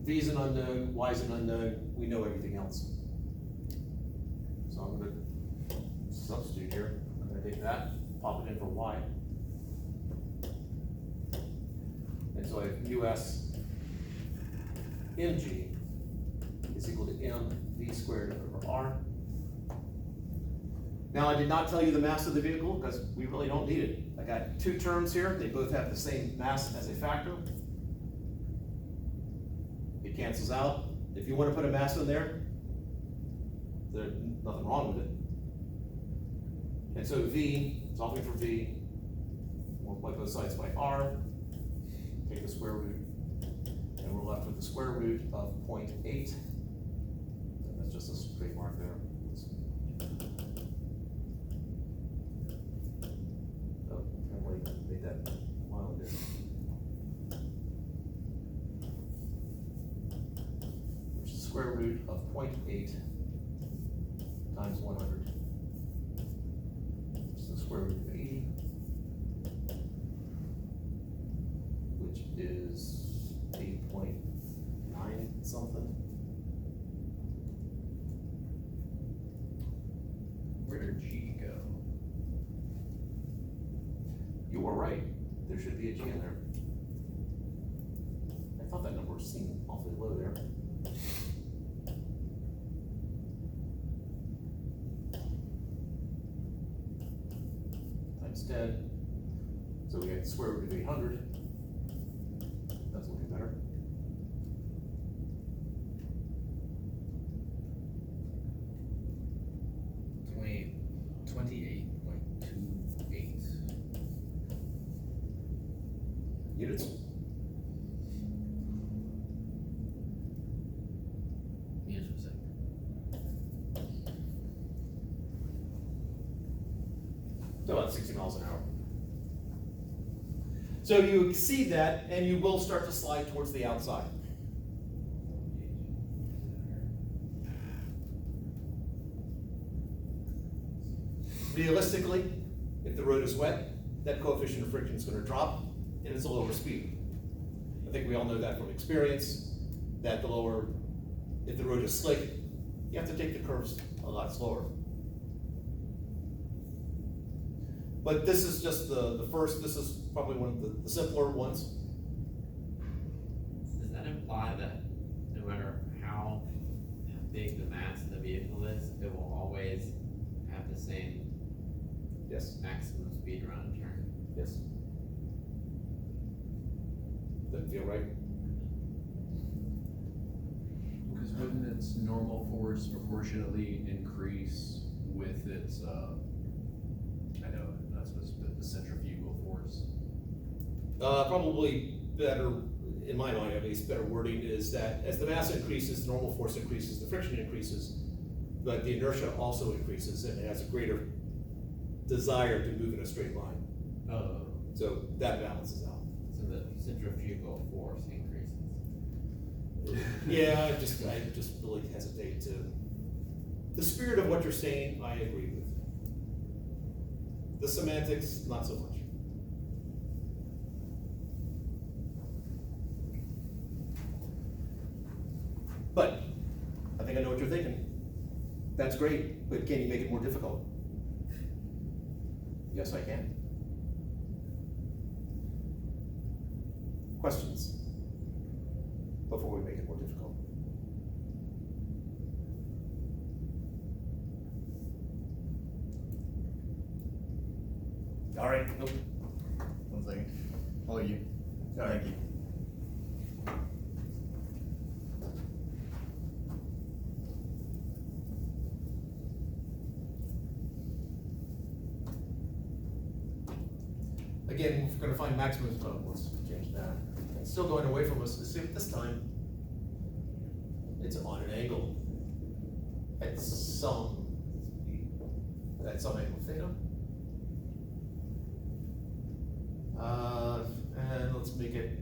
V is an unknown, Y is an unknown, we know everything else. So I'm gonna substitute here. I'm gonna take that, pop it in for Y. And so I have US mg is equal to mv squared over r. Now, I did not tell you the mass of the vehicle because we really don't need it. I got two terms here. They both have the same mass as a factor. It cancels out. If you want to put a mass in there, there's nothing wrong with it. And so V, solving for V, multiply both sides by r, take the square root, and we're left with the square root of 0.8. That's just a straight mark there. Oh, I made that a while ago. Which is the square root of 0.8 times 100. Which is the square root of 80. Which is 8.9 something. Where did G go? You were right. There should be a G in there. I thought that number seemed awfully low there. Times 10. So we have the square root of 800. That's looking better. Units. Units per second. So about 60 miles an hour. So you exceed that and you will start to slide towards the outside. Realistically, if the road is wet, that coefficient of friction is going to drop and it's a lower speed. I think we all know that from experience, that the lower, if the road is slick, you have to take the curves a lot slower. But this is just the first, this is probably one of the simpler ones. Does that imply that no matter how big the mass of the vehicle is, it will always have the same Yes. maximum speed around a turn? Yes. Doesn't feel right? Because wouldn't its normal force proportionately increase with its, I know, not supposed to put the centrifugal force? Probably better, in my mind at least, better wording is that as the mass increases, the normal force increases, the friction increases, but the inertia also increases and it has a greater desire to move in a straight line. Oh, So that balances out. so the centrifugal force increases. Yeah, I just really hesitate to. The spirit of what you're saying, I agree with. The semantics, not so much. But I think I know what you're thinking. That's great, but can you make it more difficult? Yes, I can. Questions before we make it more difficult? All right, nope. 1 second. Oh, you. All right. Thank you. Again, we're going to find maximum, let's change that. It's still going away from us. Let's see if this time it's on an angle at some angle theta. And let's make it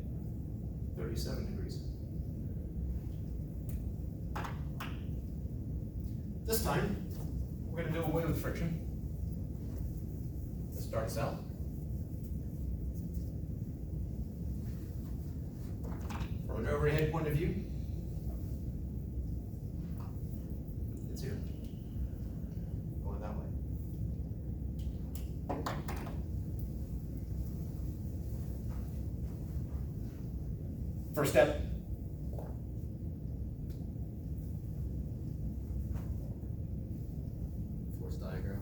37 degrees. This time, we're going to do away with friction. This starts out. From an overhead point of view, First step, Force diagram.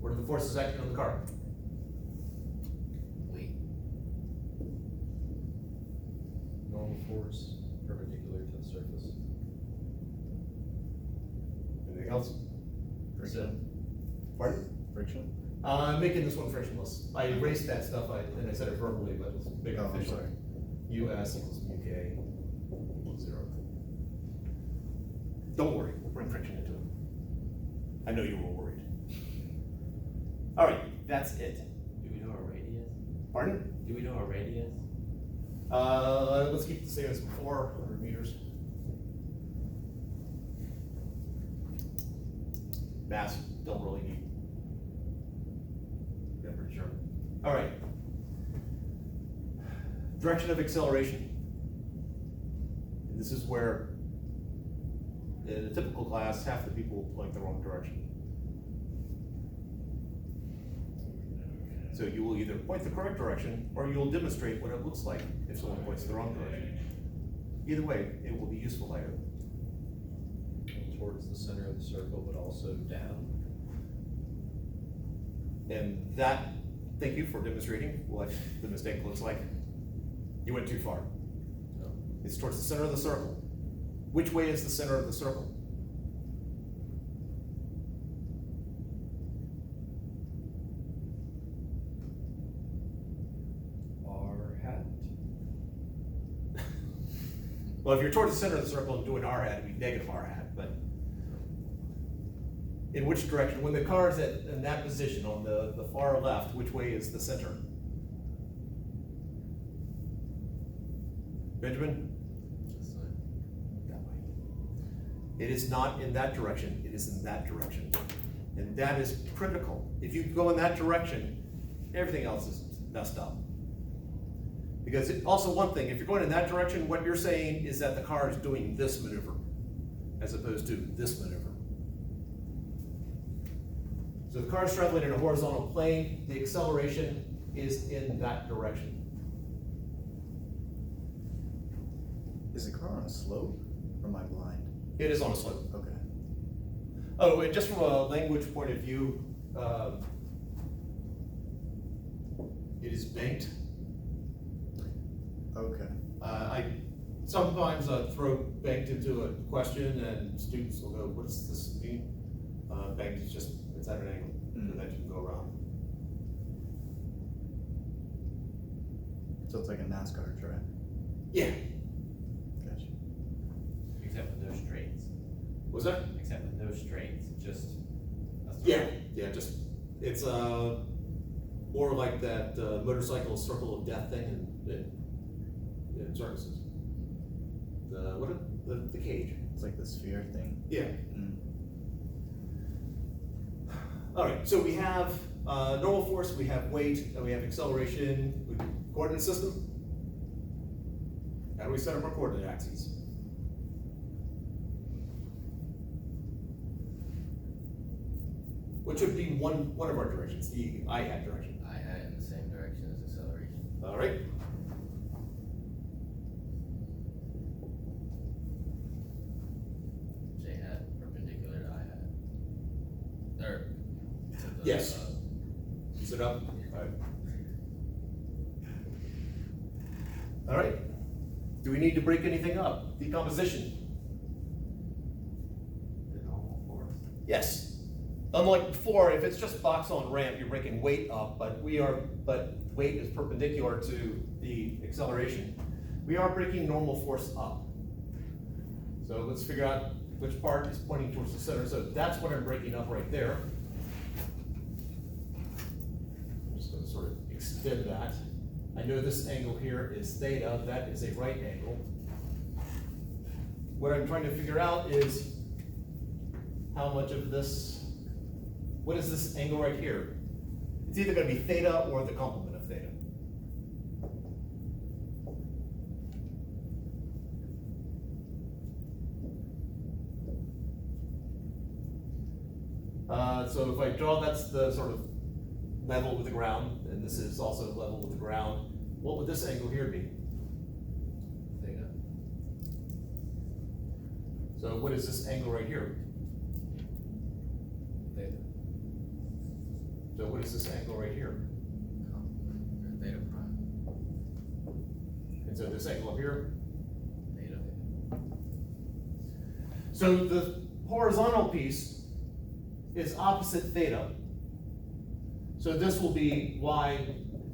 what are the forces acting on the car? Wait. Normal force, perpendicular to the surface. Anything else? Friction. Pardon? Friction? I'm making this one frictionless. I erased that stuff, and I said it verbally, but let's make it Oh, I'm official. sorry. US equals mu K equals 0. Don't worry, we'll bring friction into it. I know you were worried. All right, that's it. Do we know our radius? Pardon? Do we know our radius? Let's keep it the same as before, 100 meters. Mass, don't really need. Yeah, pretty sure. All right. Direction of acceleration. And this is where, in a typical class, half the people point the wrong direction. So you will either point the correct direction, or you will demonstrate what it looks like if someone points the wrong direction. Either way, it will be useful later. Towards the center of the circle, but also down. And that, thank you for demonstrating what the mistake looks like. You went too far. No. It's towards the center of the circle. Which way is the center of the circle? R hat. Well, if you're towards the center of the circle and doing R hat, it'd be negative R hat, but in which direction? When the car is in that position on the far left, which way is the center? Benjamin? This side. That way. It is not in that direction, it is in that direction. And that is critical. If you go in that direction, everything else is messed up. Because also one thing, if you're going in that direction, what you're saying is that the car is doing this maneuver, as opposed to this maneuver. So the car is traveling in a horizontal plane, the acceleration is in that direction. Is the car on a slope or am I blind? It is on a slope. Okay. Oh, and just from a language point of view, it is banked. Okay. I sometimes throw banked into a question and students will go, what does this mean? Banked is just, it's at an angle that you can go around. So it's like a NASCAR track. Yeah. Gotcha. Except with no straights. Was that? Except with no straights, just a Yeah, yeah, just, it's more like that motorcycle circle of death thing in circuses. The cage. It's like the sphere thing. Yeah. Mm. All right, so we have normal force, we have weight, and we have acceleration, coordinate system. How do we set up our coordinate axes? Which would be one of our directions, the I hat direction. I had in the same direction as acceleration. All right. J hat perpendicular to I hat. Or to the, Yes. Sit up. All right. All right. Do we need to break anything up? Decomposition. the normal force. Yes. Unlike before, if it's just box on ramp, you're breaking weight up, but weight is perpendicular to the acceleration. We are breaking normal force up. So let's figure out which part is pointing towards the center. So that's what I'm breaking up right there. I'm just gonna sort of extend that. I know this angle here is theta, that is a right angle. What I'm trying to figure out is how much of this, what is this angle right here? It's either gonna be theta or the complement of theta. So if I draw, that's the sort of level with the ground, and this is also level with the ground, what would this angle here be? Theta. So what is this angle right here? Theta. So what is this angle right here? Or theta prime. And so this angle up here? Theta. So the horizontal piece is opposite theta. So this will be y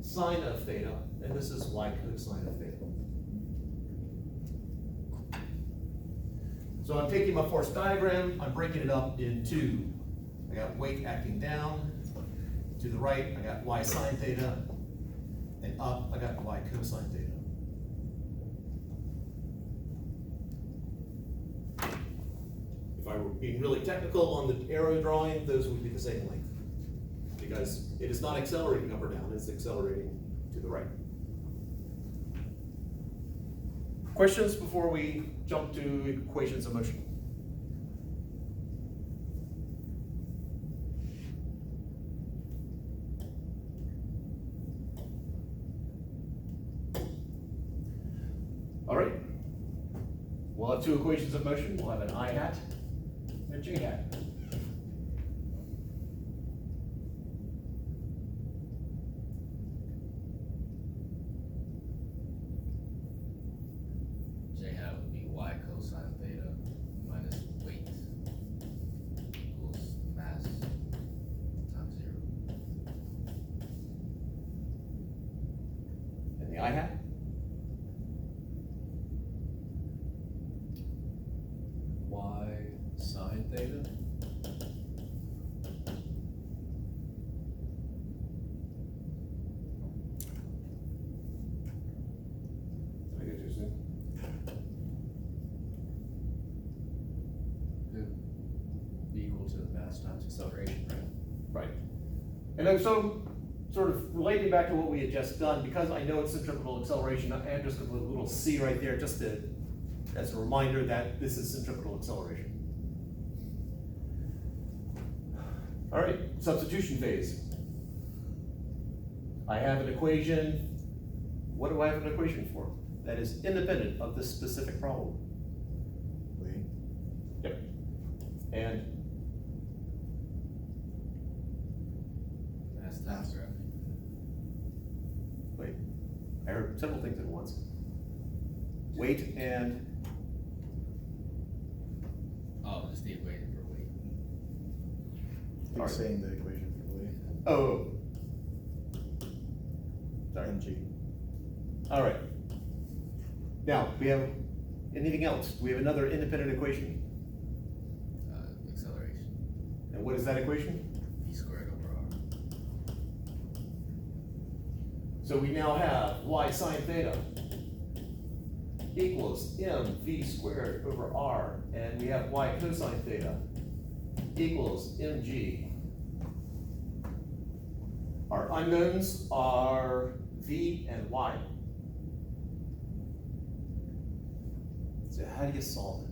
sine of theta, and this is y cosine of theta. So I'm taking my force diagram, I'm breaking it up in two. I got weight acting down. To the right, I got y sine theta, and up, I got y cosine theta. If I were being really technical on the arrow drawing, those would be the same length. Because it is not accelerating up or down, it's accelerating to the right. Questions before we jump to equations of motion? All right. We'll have two equations of motion. We'll have an I hat and a J hat. J hat would be y cosine theta minus weight equals mass times 0. And the I hat? Y sine theta. Did I get too soon? Be equal to the mass times acceleration, right? Right. And then so, sort of relating back to what we had just done, because I know it's centripetal acceleration, I'm just gonna put a little C right there just to, as a reminder that this is centripetal acceleration. All right, substitution phase. I have an equation. What do I have an equation for? That is independent of this specific problem. Wait, Yep. And Mass times gravity. wait, I heard several things at once. Weight and, Oh, just the equation for weight. you're Alright. saying the equation for weight. oh. Sorry. mg. All right. Now, we have anything else? Do we have another independent equation? Acceleration. And what is that equation? V squared over r. So we now have y sine theta equals mv squared over r, and we have y cosine theta equals mg. Our unknowns are v and y. So how do you solve it?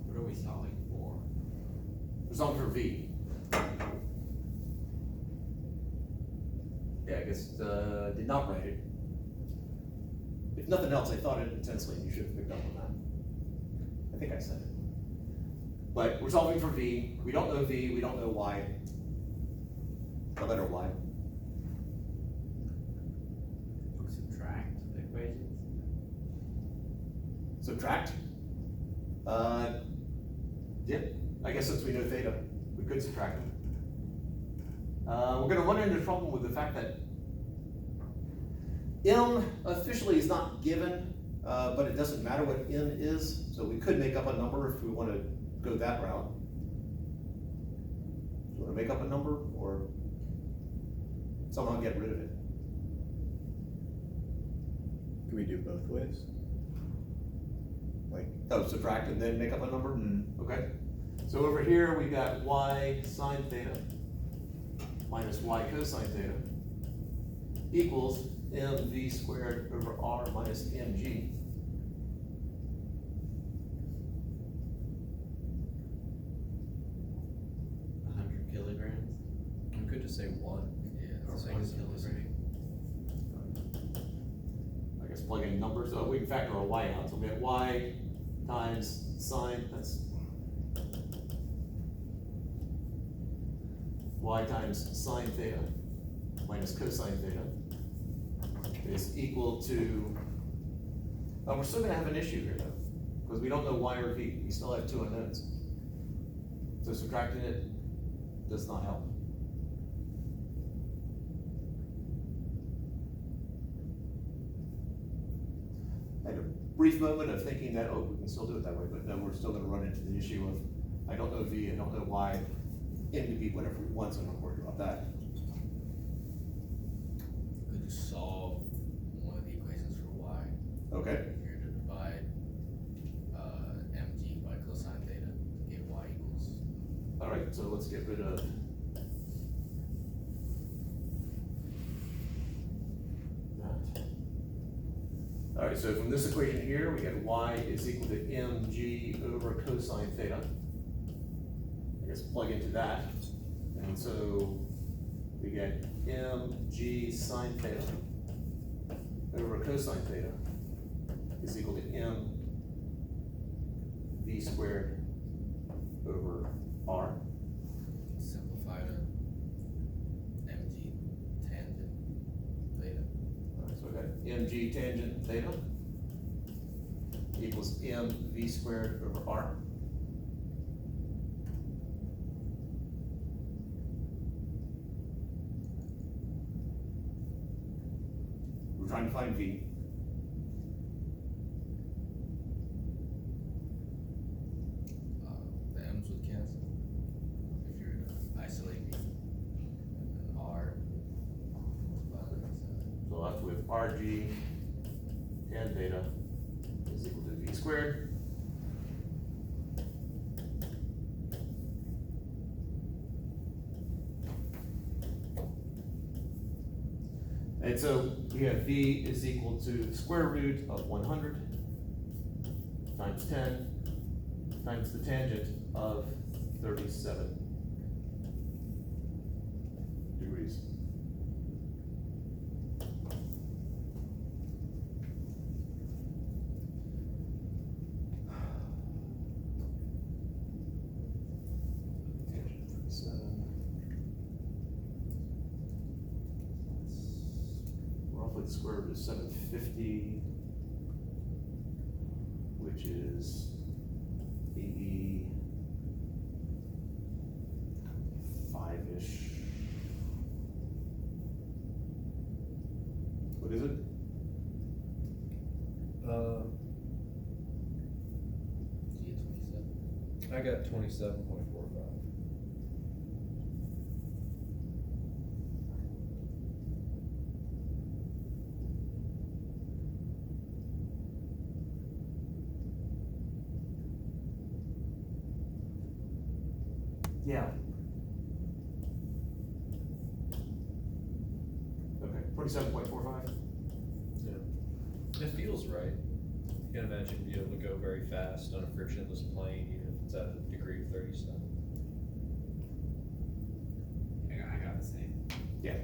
What are we solving for? We're solving for v. Yeah, I guess, did not write it. If nothing else, I thought it intensely, and you should have picked up on that. I think I said it. But we're solving for v, we don't know v, we don't know y. The letter y. Subtract the equations? Subtract? Yeah, I guess since we know theta, we could subtract them. We're gonna run into trouble with the fact that m officially is not given, but it doesn't matter what m is, so we could make up a number if we wanna go that route. Do you wanna make up a number, or? It's somehow get rid of it. Can we do both ways? Like, Oh, subtract and then make up a number? mm, Okay, so over here, we got y sine theta minus y cosine theta equals mv squared over r minus mg. kilograms. I'm good to say one. Yeah, Or it's one like kilogram. I guess plug in numbers, oh, we can factor a y out, so we have y times sine, that's y times sine theta minus cosine theta is equal to, we're still gonna have an issue here though, because we don't know y or v, we still have two unknowns. So subtracting it does not help. I had a brief moment of thinking that, oh, we can still do it that way, but no, we're still gonna run into the issue of, I don't know v, I don't know y, m to be whatever we want, so I'm not worried about that. Could you solve one of the equations for y? Okay, You're to divide mg by cosine theta to get y equals. all right, so let's get rid of that. All right, so from this equation here, we get y is equal to mg over cosine theta. I guess plug into that, and so we get mg sine theta over cosine theta is equal to m v squared over r. Simplify the mg tangent theta. Alright, so we got mg tangent theta equals m v squared over r. We're trying to find v. The m's would cancel if you're to isolate v. And then r multiplied on the other side. So left with rg tan theta is equal to v squared. And so we have v is equal to square root of 100 times 10 times the tangent of 37 degrees. Tangent 37. Roughly the square root of 750, which is 85-ish. What is it? You get 27. I got 27.45. Yeah. Okay, 27.45. Yeah. It feels right. You can imagine being able to go very fast on a frictionless plane, even if it's at a degree of 37. I got the same. Yeah.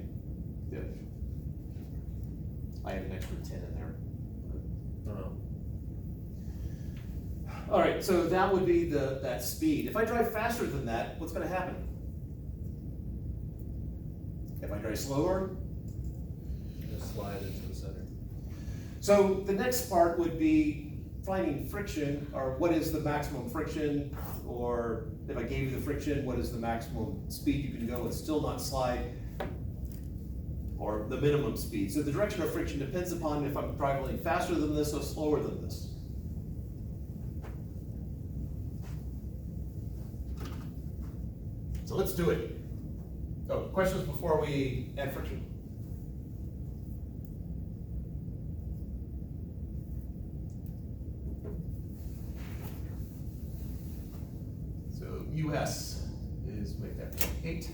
I had an extra 10 in there. All right, so that would be that speed. If I drive faster than that, what's gonna happen? If I drive slower? Just slide into the center. So the next part would be finding friction, or what is the maximum friction, or if I gave you the friction, what is the maximum speed you can go and still not slide, or the minimum speed. So the direction of friction depends upon if I'm traveling faster than this or slower than this. So let's do it. Oh, questions before we add friction? Kate.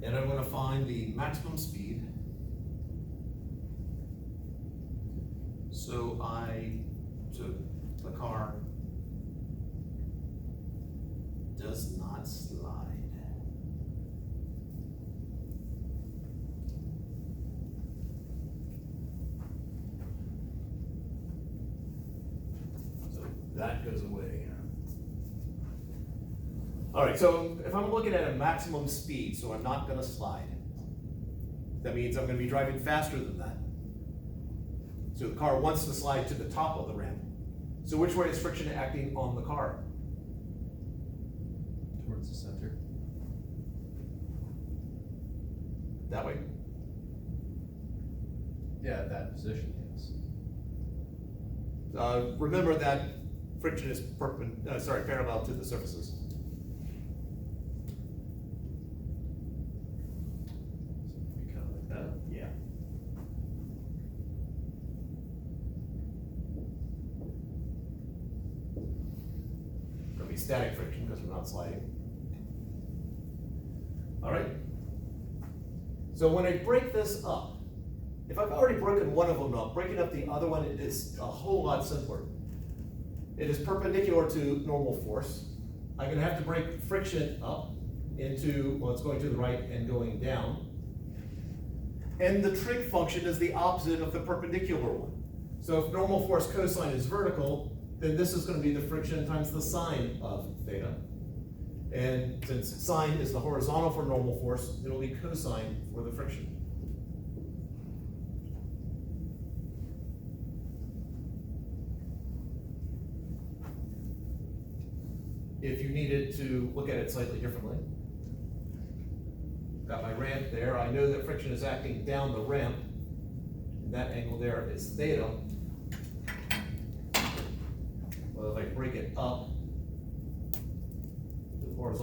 And I'm gonna find the maximum speed. So the car does not slide. So that goes away. All right, so if I'm looking at a maximum speed, so I'm not gonna slide, that means I'm gonna be driving faster than that. So the car wants to slide to the top of the ramp. So which way is friction acting on the car? Towards the center. That way. Yeah, that position, yes. Remember that friction is parallel to the surfaces. So be kind of like that. Yeah. Gonna be static friction because we're not sliding. All right. So when I break this up, if I've already broken one of them up, breaking up the other one is a whole lot simpler. It is perpendicular to normal force. I'm gonna have to break friction up into, well, it's going to the right and going down. And the trig function is the opposite of the perpendicular one. So if normal force cosine is vertical, then this is gonna be the friction times the sine of theta. And since sine is the horizontal for normal force, it'll be cosine for the friction. If you needed to look at it slightly differently, got my ramp there, I know that friction is acting down the ramp, and that angle there is theta. Well, if I break it up, the horizontal